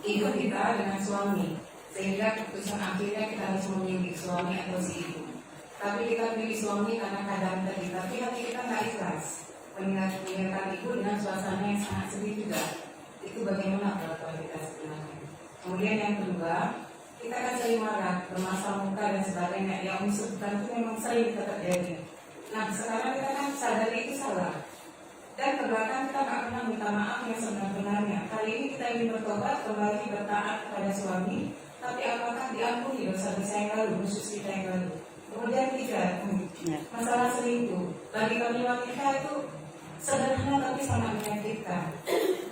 Hidup kita dengan suami, sehingga keputusan akhirnya kita harus memilih suami atau si ibu. Tapi kita pilih suami karena keadaan tadi, tapi hati kita nggak ikhlas meninggalkan ibu dengan suasana yang sangat sedih juga. Itu bagaimana perlakuan kita sebenarnya. Kemudian yang kedua, kita akan sering marah, bermasal muka dan sebagainya. Yang unsur itu memang sering kita terjadi. Nah, sekarang kita kan sadar itu salah. Dan ke belakang kita tak pernah minta maaf yang sebenarnya. Kali ini kita ingin bertobat, kembali bertaat kepada suami. Tapi apakah diampuni dosa-dosa yang lalu, khusus kita yang lalu? Kemudian tiga, masalah selingkuh. Bagi kami wanita itu sederhana tapi sangat menyakitkan.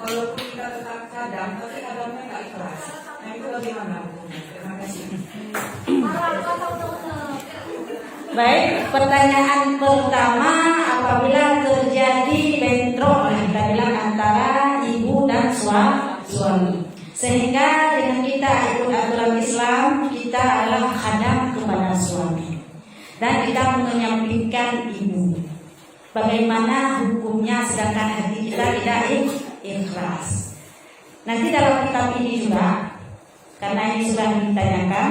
Walaupun kita tetap kadang, tapi kadangnya nggak ikhlas. Nah itu bagaimana? Terima kasih. Baik, pertanyaan pertama, apabila terjadi bentrok kita bilang antara ibu dan suami, sehingga dengan kita ikut aturan Islam, kita adalah khadam kepada suami dan kita menyampingkan ibu. Bagaimana hukumnya sedangkan hati kita tidak ikhlas? Nanti dalam kitab ini juga, karena ini sudah ditanyakan,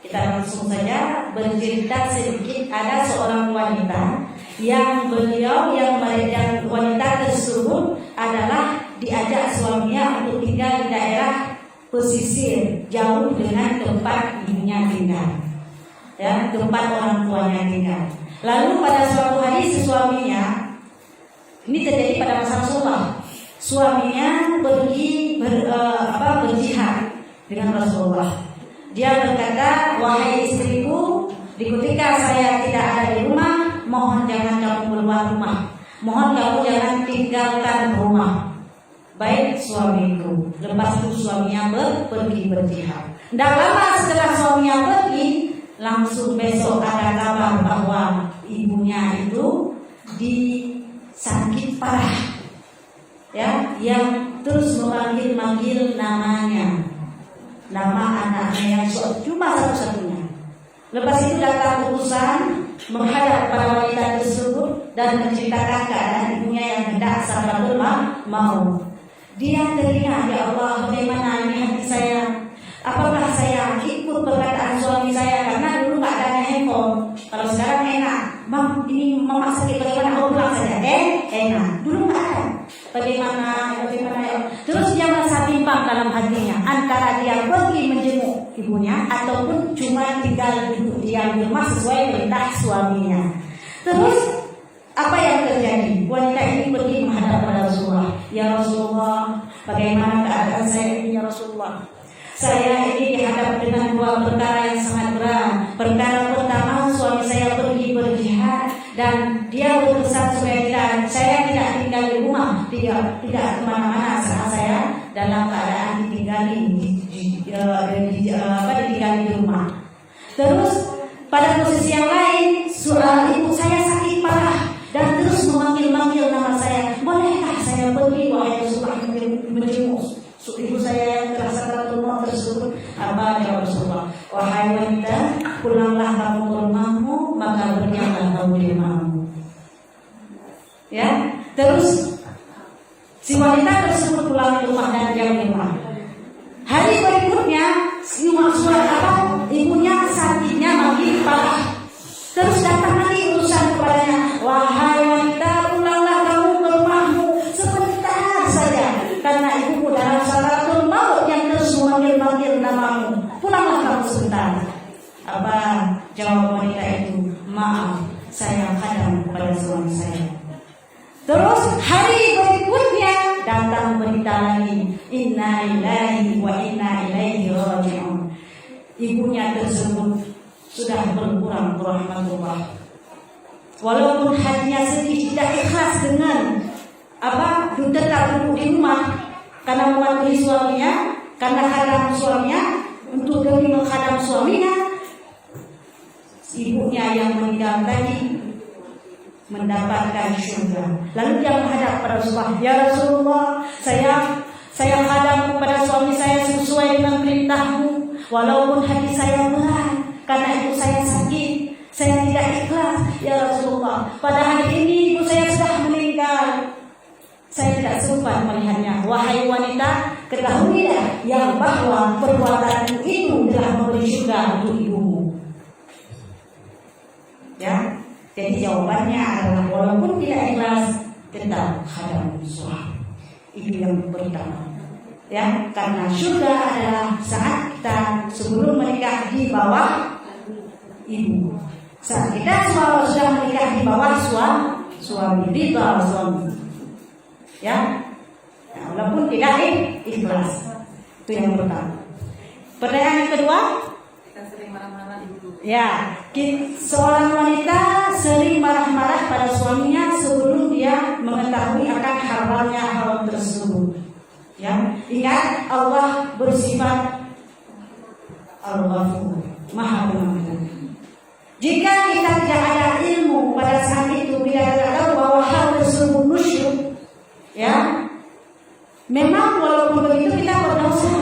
kita langsung saja bercerita sedikit. Ada seorang wanita yang wanita tersebut adalah diajak suaminya untuk tinggal di daerah pesisir jauh dengan tempat ibunya tinggal, ya, tempat orang tuanya tinggal. Lalu pada suatu hari si suaminya, ini terjadi pada masa Rasulullah, suaminya pergi berjihad dengan Rasulullah. Dia berkata, wahai istriku, di ketika saya tidak ada di rumah, mohon jangan kamu keluar rumah, mohon kamu jangan tinggalkan rumah. Baik suamiku. Lepas itu suaminya pergi berjihad. Tidak lama setelah suaminya pergi, langsung besok ada kabar bahwa ibunya itu disakit parah, ya, yang terus memanggil namanya, nama anaknya yang cuma satu-satunya. Lepas itu datang utusan menghadap para wanita tersebut dan menceritakan keadaan ibunya yang hendak sabar mau. Dia teringat, ya Allah, bagaimana ini hati saya? Apakah saya ikut perkataan suami saya? Karena dulu nggak ada handphone. Kalau sekarang enak, bang, ini mama sakit, bagaimana? Oh, pulang saja. Enak. Dulu nggak ada. Bagaimana ya? Terus dia merasa bimbang dalam hatinya antara dia pergi menjenguk ibunya ataupun cuma tinggal duduk diam di rumah sesuai perintah suaminya. Terus apa yang terjadi? Wanita ini pergi menghadap pada Rasulullah. Ya Rasulullah, bagaimana keadaan saya ini ya Rasulullah? Saya ini dihadap dengan dua perkara yang sangat berat. Perkara pertama, suami saya pergi berjihad dan dia berpesan supaya saya tidak tinggal di rumah, tidak kemana-mana saat saya dalam keadaan ditinggali di rumah. Terus pada posisi yang lain, ibu saya sakit parah dan terus memanggil nama saya. Bolehkah saya pergi wahai Rasulullah menjenguk ibu saya yang terasa rumah tersebut? Apa ya Rasulullah? Wahai wanita, pulanglah kamu ke rumahmu, maka berdiamlah kamu di rumahmu. Ya, terus si wanita tersebut pulang ke rumah dan diam di rumah. Hari berikutnya, ibunya sakitnya makin parah. Terus datang lagi utusan kepadanya, wahai wanita, pulanglah kamu ke rumahmu sebentar saja, karena ibumu dalam sakaratul maut yang terus memanggil namamu. Pulanglah kamu sebentar. Apa jawab wanita itu? Maaf, saya khadam kepada suami saya. Terus hari berikutnya datang berita lagi, inna lillahi wa inna ilaihi raji'un. Ibunya tersebut sudah berkurang rahmatullah. Walaupun hatinya sedih, tidak ikhlas dengan tetap duduk di rumah karena mewakili suaminya, karena khadam suaminya, untuk demi menghadap suaminya. Ibunya yang meninggal tadi mendapatkan syurga. Lalu dia menghadap pada Rasulullah, ya Rasulullah, saya hadam kepada suami saya sesuai dengan perintahmu, walaupun hati saya berat karena ibu saya sakit, saya tidak ikhlas ya Rasulullah. Pada hari ini ibu saya sudah meninggal, saya tidak sempat melihatnya. Wahai wanita, ketahuilah yang bahwa perbuatan itu telah memberi surga untuk ibumu. Ya, jadi jawabannya adalah walaupun tidak ikhlas, tetap hadam suami. Itu yang pertama. Ya, karena surga adalah saat kita sebelum menikah di bawah ibu. Saat kita sudah menikah di bawah suami, di bawah suami. Ya, nah, walaupun tidak ikhlas. Itu yang pertama. Pertanyaan yang kedua, Kita sering marah-marah dulu. ya, seorang wanita sering marah-marah pada suaminya sebelum dia mengetahui akan haramnya hal tersebut. Ya, ingat Allah bersifat Al-Ghafur, Maha Pengampun. Jika kita tidak ada ilmu pada saat itu, kita tidak tahu bahwa hal tersebut musyrik, ya, memang walaupun begitu kita berdosa,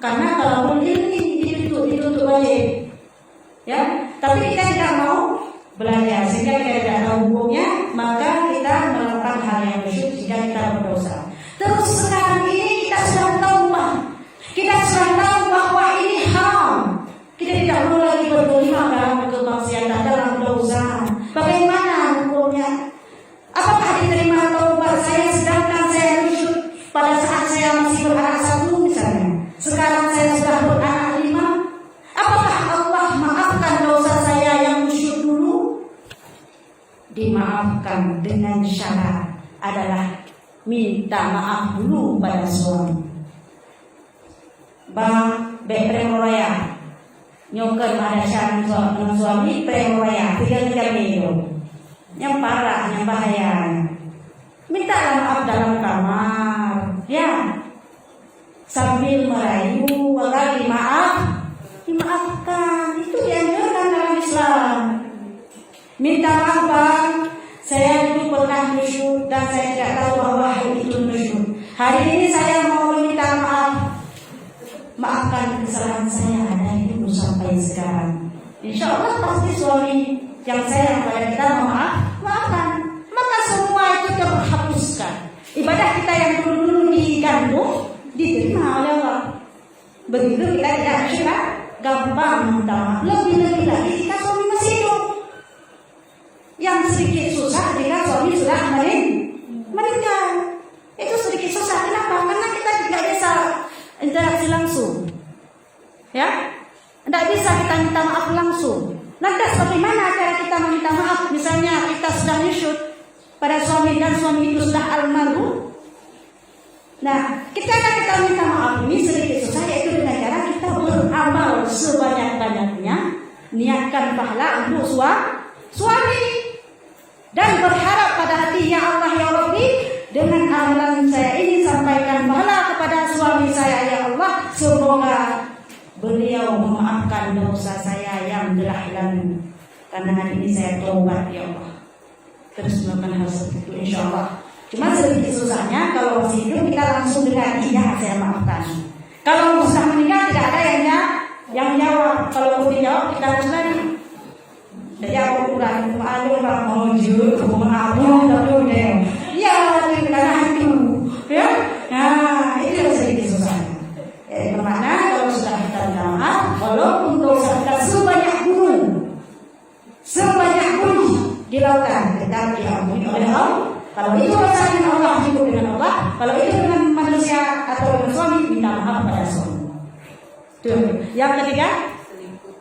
karena kalau ini ditutup wajib, ya. Tapi kita tidak mau belajar sehingga kita tidak tahu hukumnya, maka kita melakukan hal yang musyrik sehingga kita berdosa. Terus sekarang ini kita sudah tahu, bahwa ini haram. Kita tidak perlu lagi berkelima dalam kemaksiatan, dalam dosa. Bagaimana hukumnya? Apakah diterima taubat saya sedangkan saya musyrik pada saat saya masih beranak satu misalnya? Sekarang saya sudah beranak 5. Apakah Allah maafkan dosa saya yang musyrik dulu? Dimaafkan dengan syarat adalah minta maaf dulu pada suami. Bang Bepremoraya nyoker ada syarat suami premoraya 3 itu yang parah, yang bahaya. Minta maaf dalam kamar, ya, sambil merayu, agar dimaafkan. Itu dianjurkan dalam Islam. Minta maaf, Bang, saya dulu pernah musyrik dan saya tidak tahu bahwa itu musyrik. Hari ini saya mau meminta maaf. Maafkan kesalahan saya dari dulu sampai sekarang. Insya Allah pasti suami yang sayang pada kita maafkan. Maka semua itu terhapuskan. Ibadah kita yang dulu digandung diterima oleh Allah. Begitu kita tidak musyrik, gampang minta maaf. Lebih-lebih lagi jika suami masih hidup. Yang sedikit susah jika suami sudah meninggal. Itu sedikit susah. Kenapa? Karena kita tidak bisa interaksi langsung, ya, tidak bisa kita minta maaf langsung. Lantas bagaimana cara kita meminta maaf? Misalnya kita sedang nyusut pada suami dan suami itu sudah almarhum. Nah, kita minta maaf ini sedikit susah, yaitu dengan cara kita beramal sebanyak-banyaknya, niatkan pahala untuk suami dan berharap pada hati, ya Allah ya Rabbi, dengan amalan saya ini sampaikan pahala kepada suami saya, ya Allah, semoga beliau memaafkan dosa saya yang telah lalu. Karena hari ini saya taubat, ya Allah. Terus melakukan hal seperti itu, insya Allah. Cuma sedikit susahnya kalau masih hidup kita langsung dengan iya saya maafkan. Kalau sudah meninggal tidak ada yang jawab. Kalau mau dijawab kita harus lari. Jadi aku kurang malu orang mau jujur, maaf, ya, karena itu, ya. Nah, itu sedikit susahnya. Kemana kalau sudah kita minta maaf, walaupun dosa kita sebanyak gunung dilakukan, tetap diampuni oleh Allah. Kalau itu urusan Allah, hidup dengan Allah. Kalau itu dengan manusia atau dengan suami, minta maaf pada suami. Tuh. Yang ketiga, Selingkuh.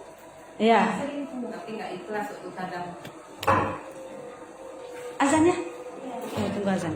ya. Tapi nggak ikhlas untuk kadang. Azannya? Oh, tunggu azan.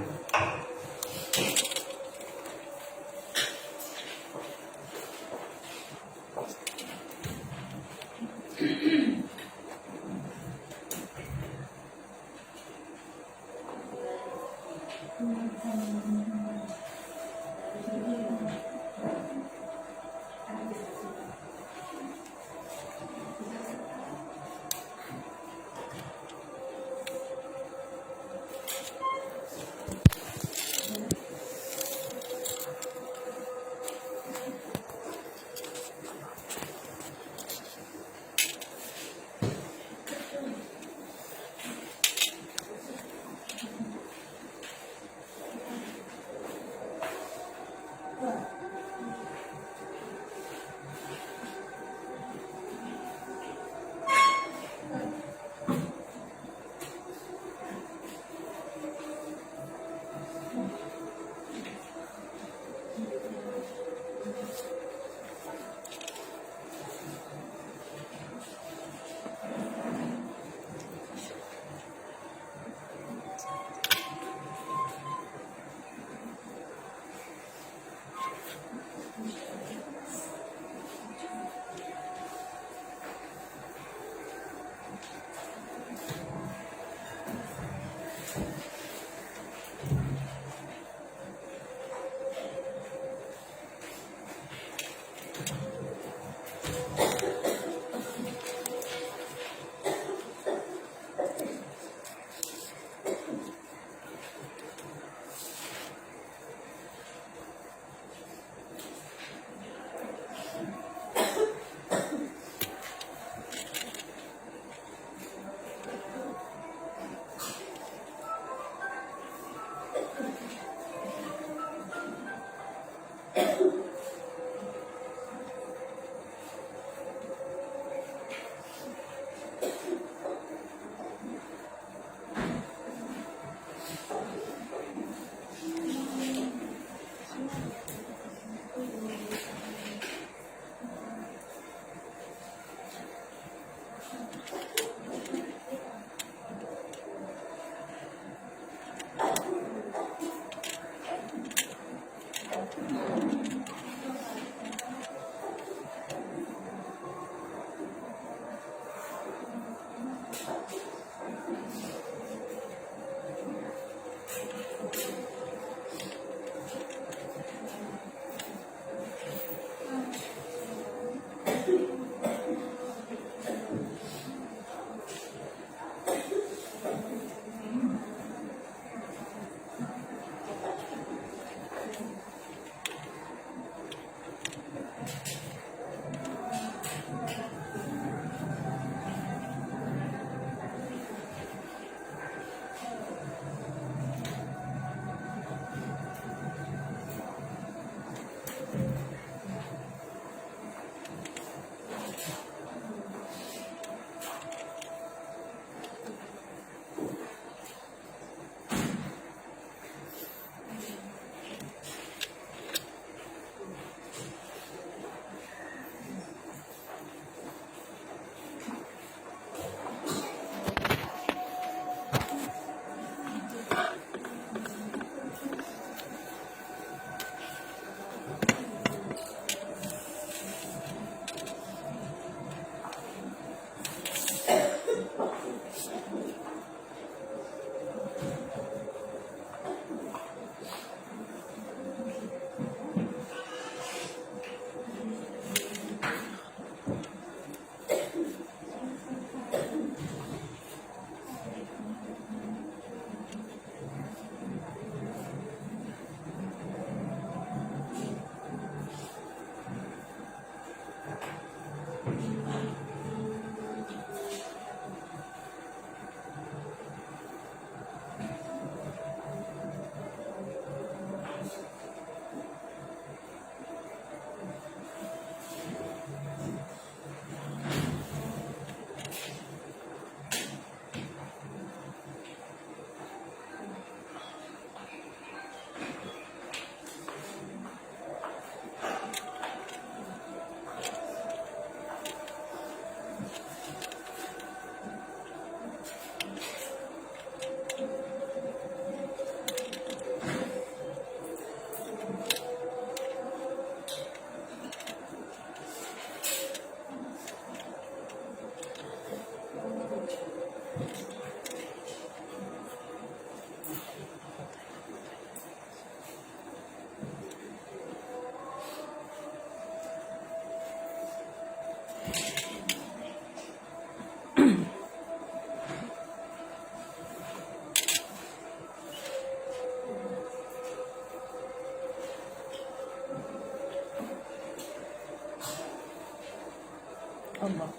Allah.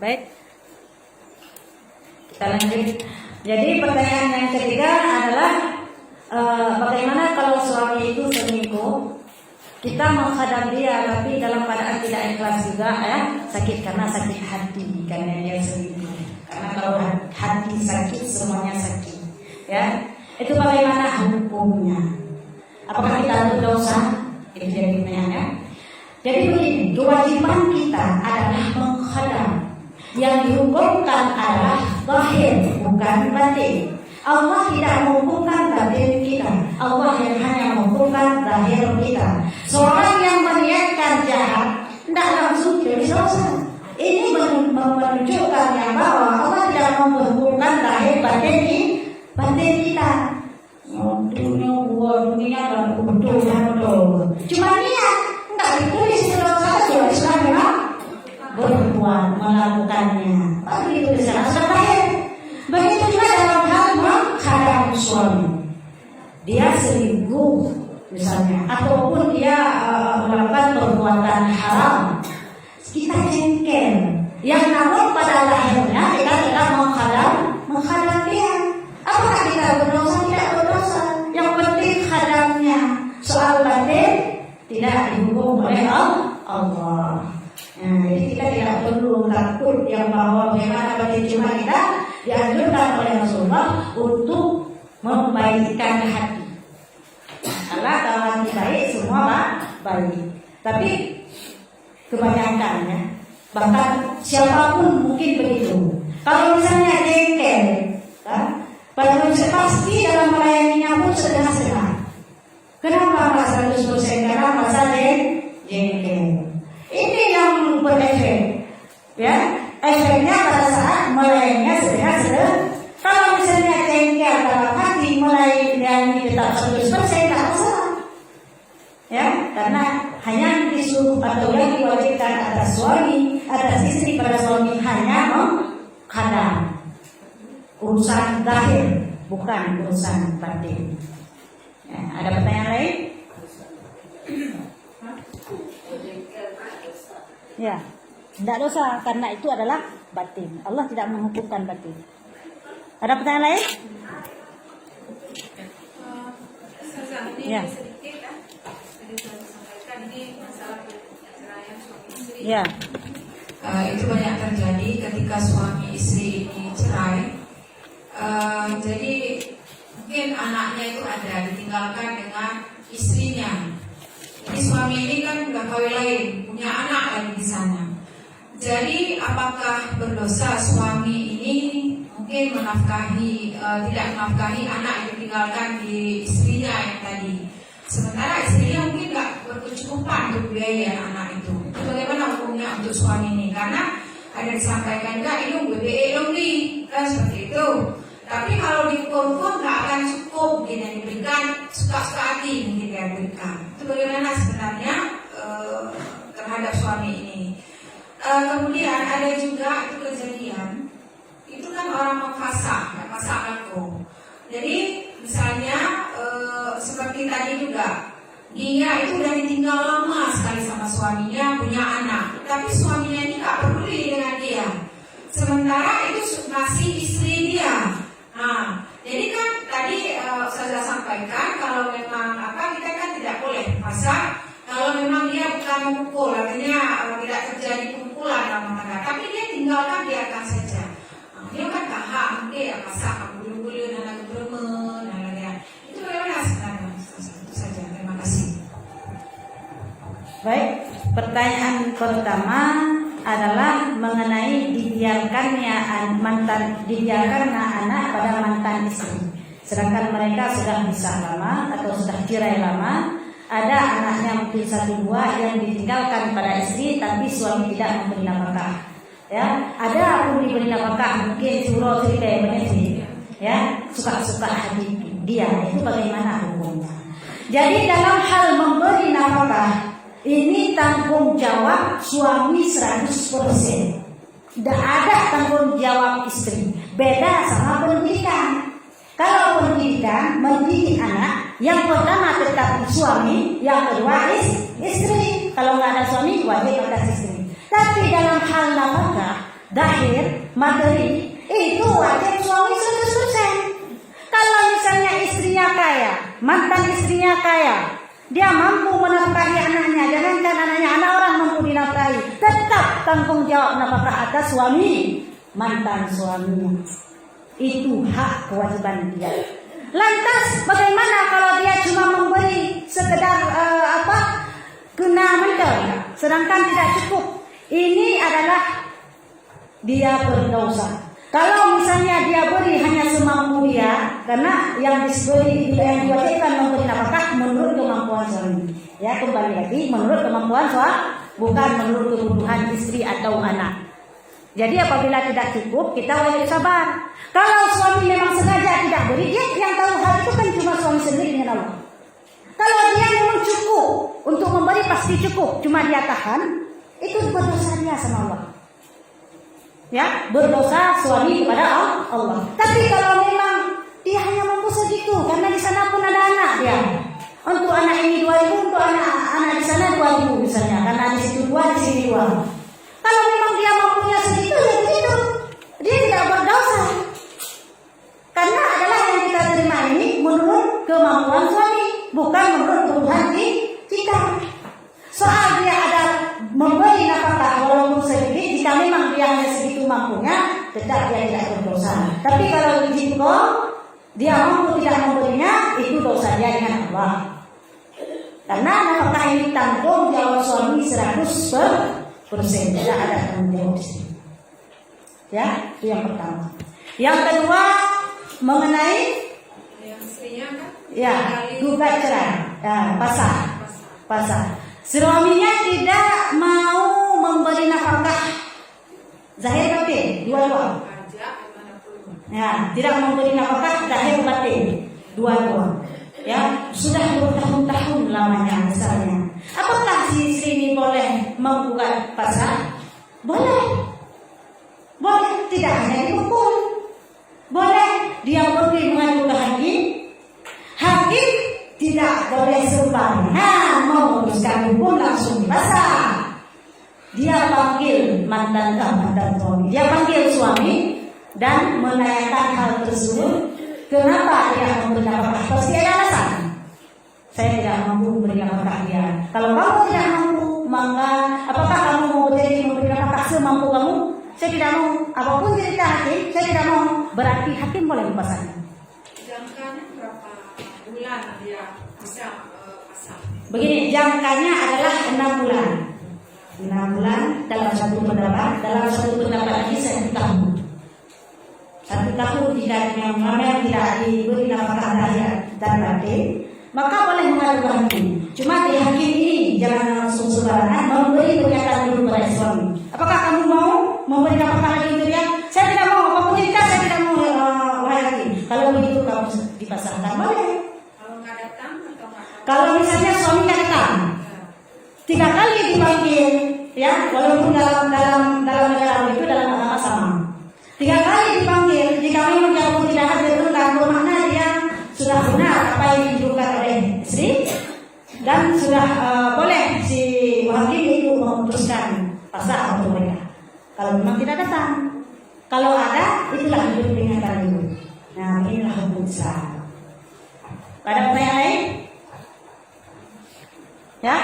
Baik, kita lanjut. Jadi pertanyaan yang ketiga adalah bagaimana kalau suami itu selingkuh, kita menghadap dia tapi dalam keadaan tidak ikhlas juga ya, sakit karena sakit hati karena dia selingkuh. Karena kalau hati sakit semuanya sakit, ya. Itu bagaimana hukumnya? Apakah kita berdosa? Itu jadi pertanyaannya. Jadi begini, kewajiban kita adalah menghadap. Yang dihukumkan adalah zahir, bukan batin. Allah tidak menghukumkan batin kita. Allah yang hanya menghukumkan zahir kita. Seorang yang meniatkan jahat tidak langsung jadi dosa. Ini menunjukkan yang bahwa Allah tidak menghukumkan zahir batin kita. Dunia dan betul. Cuma niat, tidak ditulis dosa sudah Islam memang berbuat melakukannya. Begitu di sana sudah baik. Begitu juga dalam hal menghadap suami. Dia selingkuh misalnya, ataupun dia melakukan perbuatan haram. Kita jengkel. Yang namun pada lahirnya kita tidak menghadap dia. Apakah kita berdosa? Tidak berdosa. Yang penting hadapnya. Soal batin tidak dihukum oleh Allah. Nah, jadi kita tidak perlu takut yang bahwa bagaimana batin cuma kita dianjurkan oleh Rasulullah untuk membaikkan hati. Allah kalau hati baik semua baik. Tapi kebanyakan ya, bahkan siapapun mungkin begitu. Kalau misalnya jengkel, pada pasti dalam melayaninya pun setengah-setengah. Kenapa merasa 100%? Karena merasa jengkel. Ini yang berefek, ya. Efeknya pada saat melayaninya setengah-setengah. Kalau misalnya jengkel dalam hati melayani tetap 100%, tak masalah. Ya, karena hanya disuruh atau yang diwajibkan atas suami, atas istri pada suami hanya menghadap. Urusan zahir, bukan urusan batin. Ya, ada pertanyaan lain? Ya, tidak dosa karena itu adalah batin. Allah tidak menghukumkan batin. Ada pertanyaan lain? Ya. Ya. Itu banyak terjadi ketika suami istri ini cerai. Jadi mungkin anaknya itu ada ditinggalkan dengan istrinya. Jadi suami ini kan udah kawin lain, punya anak lagi di sana. Jadi apakah berdosa suami ini mungkin menafkahi tidak menafkahi anak yang ditinggalkan di istrinya yang tadi. Sementara istrinya mungkin nggak berkecukupan untuk biaya anak itu. Bagaimana hukumnya untuk suami ini? Karena ada disampaikan enggak ini BBE dong nih, kan seperti itu. Tapi kalau dihukum nggak akan cukup mungkin yang diberikan, suka-suka hati mungkin yang diberikan. Itu bagaimana sebenarnya terhadap suami ini. Kemudian ada juga itu kejadian, itu kan orang memasak laku. Jadi misalnya seperti tadi juga, dia itu udah ditinggal lama sekali sama suaminya, punya anak, tapi suaminya ini nggak peduli dengan dia. Sementara itu masih istri dia. Nah, jadi kan tadi saya sampaikan kalau memang kita kan tidak boleh masak. Kalau memang dia bukan memukul, artinya tidak terjadi pukulan dalam rumah tangga, tapi dia tinggalkan biarkan saja. Nah, dia kan tak hak dia masak, bulu-bulu dan lagu bermen, dan lain-lain. Itu bagaimana sebenarnya? Itu saja. Terima kasih. Baik, pertanyaan pertama adalah mengenai dibiarkannya anak pada mantan istri. Sedangkan mereka sudah pisah lama atau sudah cerai lama, ada anaknya mungkin 1-2 yang ditinggalkan pada istri, tapi suami tidak memberi nafkah. Ya, ada pun diberi nafkah mungkin suruh cerita ini. ya suka-suka hati dia, itu bagaimana hukumnya? Jadi dalam hal memberi nafkah ini tanggung jawab suami 100%. Tidak ada tanggung jawab istri. Beda sama pendidikan. Kalau pendidikan mendidik anak, yang pertama tetap suami, yang kedua istri. Kalau nggak ada suami wajib ada istri. Tapi dalam hal nafkah, dahir, materi itu wajib suami 100%. Kalau misalnya istrinya kaya, mantan istrinya kaya, dia mampu menafkahi anaknya, jangankan anaknya, anak orang mampu dinafkahi, tetap tanggung jawab nafkah atas suami, mantan suaminya. Itu hak kewajiban dia. Lantas bagaimana kalau dia cuma memberi sekedar kena mental, sedangkan tidak cukup? Ini adalah dia berdosa. Kalau misalnya dia beri hanya semampu dia, karena yang diwajibkan memberi nafkah menurut kemampuan suami. Ya, kembali lagi menurut kemampuan suami, bukan menurut kebutuhan istri atau anak. Jadi apabila tidak cukup, kita wajib sabar. Kalau suami memang sengaja tidak beri, dia yang tahu hal itu kan cuma suami sendiri dengan Allah. Kalau dia memang cukup untuk memberi pasti cukup, cuma dia tahan, itu berdosa dia sama Allah. Ya, berdosa suami kepada Allah. Tapi kalau memang dia hanya mampu segitu, karena di sana pun ada anak dia. Untuk anak ini 2.000, untuk anak di sana 2.000 misalnya, karena di situ 2, di sini 2. Kalau memang dia mampunya segitu, ya begitu. Dia tidak berdosa. Karena adalah yang kita terima ini menurut kemampuan suami, bukan menurut kebutuhan kita. Soal dia ada memberi nafkah walaupun sedikit, jika memang dia hanya segitu mampunya, tetap dia tidak berdosa. Tapi kalau jika dia mampu tidak memberinya, itu dosa dia dengan Allah. Karena nafkah ini tanggung jawab suami 100%, tidak ada tanggung jawab istri. Ya, itu yang pertama. Yang kedua mengenai yang istrinya kan? Ya, gugat cerai, ya, pasah. Suaminya tidak mau memberi nafkah zahir batin, dua-dua. Ya, tidak memberi nafkah zahir batin, dua-dua. Ya, sudah bertahun-tahun lamanya misalnya. Apakah si istri ini boleh menggugat pasah? Boleh. Boleh, tidak hanya dihukum. Boleh dia pergi mengajukan ke hakim. Hakim tidak boleh sembarangan memutuskan hukum langsung dipasang. Dia panggil mantan suami. Dia panggil suami dan menanyakan hal tersebut. Kenapa tidak memberi nafkah? Pasti ada alasan. Saya tidak mampu memberi nafkah dia. Kalau kamu tidak mampu, maka apakah kamu mau memberi nafkah semampu kamu? Saya tidak mau. Apapun cerita hakim, saya tidak mau. Berarti hakim boleh dipasang. Jangkanya berapa bulan dia bisa pasang? Begini, jangkanya adalah 6 bulan. 6 bulan dalam satu pendapat lagi 1 tahun. 1 tahun tidak yang tidak diberi nafkah lahir dan batin, maka boleh mengajukan hakim. Cuma di hakim ini jangan langsung sembarangan memberi pernyataan dulu pada suami. Apakah kamu mau memberi nafkah lagi untuk dia? Saya tidak mau. Apapun cerita saya tidak mau. Wahai hakim, kalau begitu kamu dipasangkan boleh. Kalau nggak datang atau nggak? Kalau misalnya suami nggak datang, 3 kali dipanggil, ya, walaupun dalam negara itu dalam agama sama. 3 kali dipanggil, jika memang kamu tidak hadir kan bermakna dia sudah benar apa yang diduga oleh istri dan sudah boleh si hakim itu memutuskan pasal untuk mereka. Kalau memang tidak datang, kalau ada itulah hidup peringatan itu. Nah, inilah hukum Islam. Ada pertanyaan lain? Ya?